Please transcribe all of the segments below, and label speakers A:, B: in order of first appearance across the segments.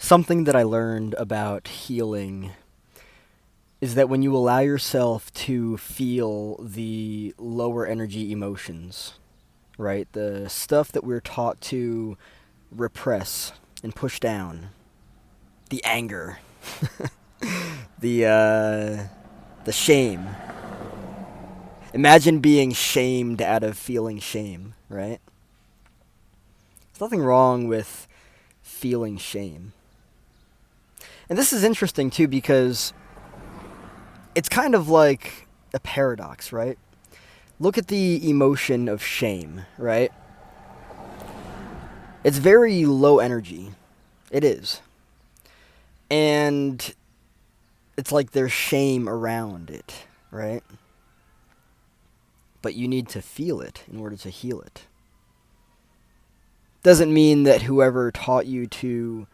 A: Something that I learned about healing is that when you allow yourself to feel the lower energy emotions, right? The stuff that we're taught to repress and push down, the anger, the shame. Imagine being shamed out of feeling shame, right? There's nothing wrong with feeling shame. And this is interesting too because it's kind of like a paradox, right? Look at the emotion of shame, right? It's very low energy. It is. And it's like there's shame around it, right? But you need to feel it in order to heal it. Doesn't mean that whoever taught you to,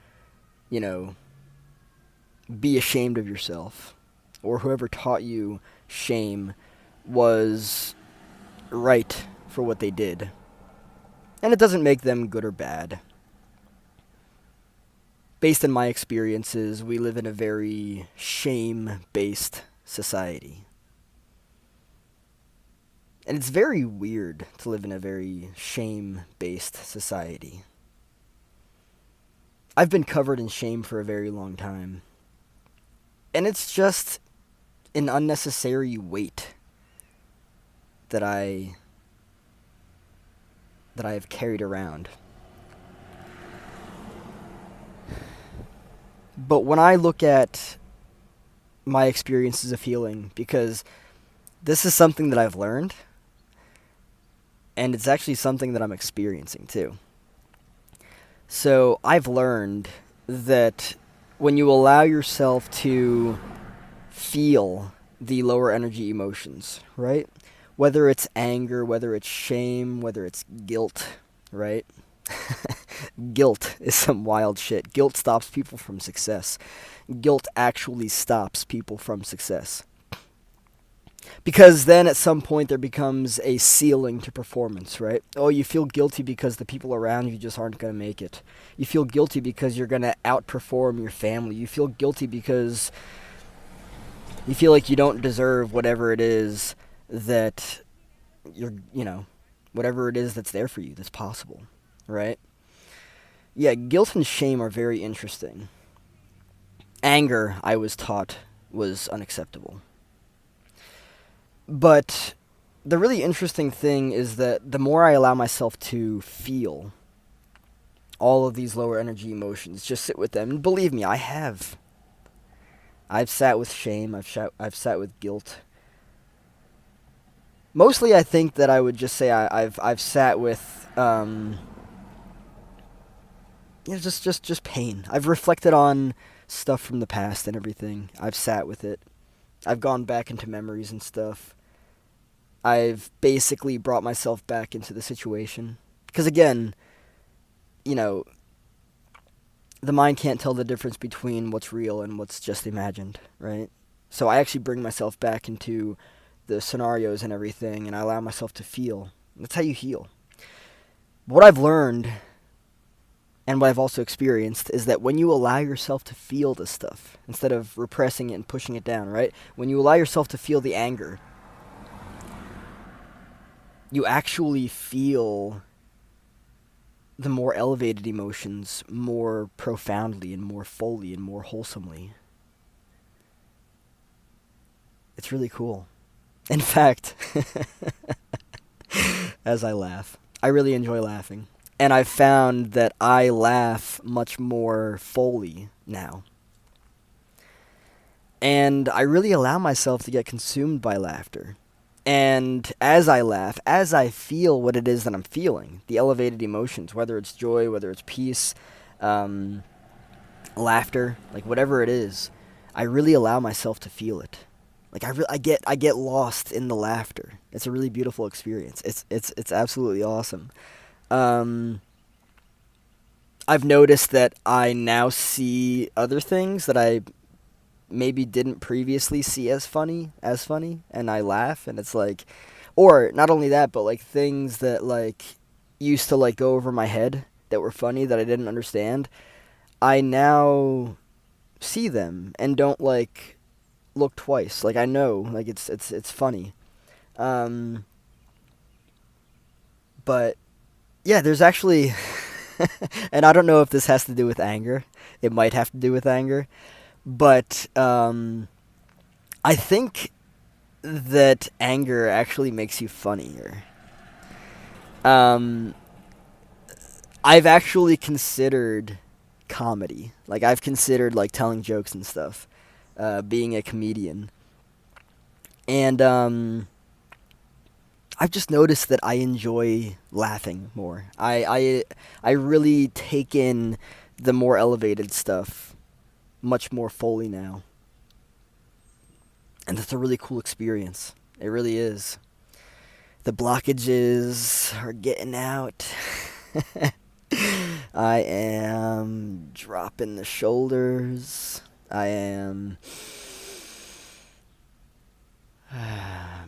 A: you know, be ashamed of yourself, or whoever taught you shame was right for what they did. And it doesn't make them good or bad. Based on my experiences, we live in a very shame-based society. And it's very weird to live in a very shame-based society. I've been covered in shame for a very long time. And it's just an unnecessary weight that I have carried around. But when I look at my experiences of healing, because this is something that I've learned, and it's actually something that I'm experiencing too. So I've learned that when you allow yourself to feel the lower energy emotions, right? Whether it's anger, whether it's shame, whether it's guilt, right? Guilt is some wild shit. Guilt stops people from success. Guilt actually stops people from success. Because then at some point there becomes a ceiling to performance, right? Oh, you feel guilty because the people around you just aren't going to make it. You feel guilty because you're going to outperform your family. You feel guilty because you feel like you don't deserve whatever it is that whatever it is that's there for you, that's possible, right? Yeah, guilt and shame are very interesting. Anger, I was taught, was unacceptable. But the really interesting thing is that the more I allow myself to feel all of these lower energy emotions, just sit with them, and believe me, I have. I've sat with shame, I've sat with guilt. Mostly I think that I would just say I've sat with just pain. I've reflected on stuff from the past and everything. I've sat with it. I've gone back into memories and stuff. I've basically brought myself back into the situation. Because again, the mind can't tell the difference between what's real and what's just imagined, right? So I actually bring myself back into the scenarios and everything, and I allow myself to feel. That's how you heal. What I've learned, and what I've also experienced, is that when you allow yourself to feel this stuff, instead of repressing it and pushing it down, right? When you allow yourself to feel the anger, you actually feel the more elevated emotions more profoundly and more fully and more wholesomely. It's really cool. In fact, as I laugh, I really enjoy laughing. And I've found that I laugh much more fully now. And I really allow myself to get consumed by laughter. And as I laugh, as I feel what it is that I'm feeling, the elevated emotions, whether it's joy, whether it's peace, laughter, like whatever it is, I really allow myself to feel it. Like I get lost in the laughter. It's a really beautiful experience. It's absolutely awesome. I've noticed that I now see other things that I maybe didn't previously see as funny, and I laugh, and it's like, or not only that, but like things that like used to like go over my head that were funny that I didn't understand. I now see them and don't like look twice. Like I know, like it's funny. Um, but yeah, there's actually, and I don't know if this has to do with anger. It might have to do with anger, but I think that anger actually makes you funnier. Um, I've actually considered comedy. Like I've considered like telling jokes and stuff, being a comedian, and I've just noticed that I enjoy laughing more. I really take in the more elevated stuff much more fully now, and that's a really cool experience. It really is. The blockages are getting out. I am dropping the shoulders. I am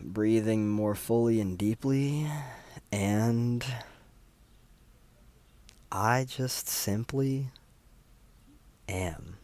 A: breathing more fully and deeply. And I just simply am.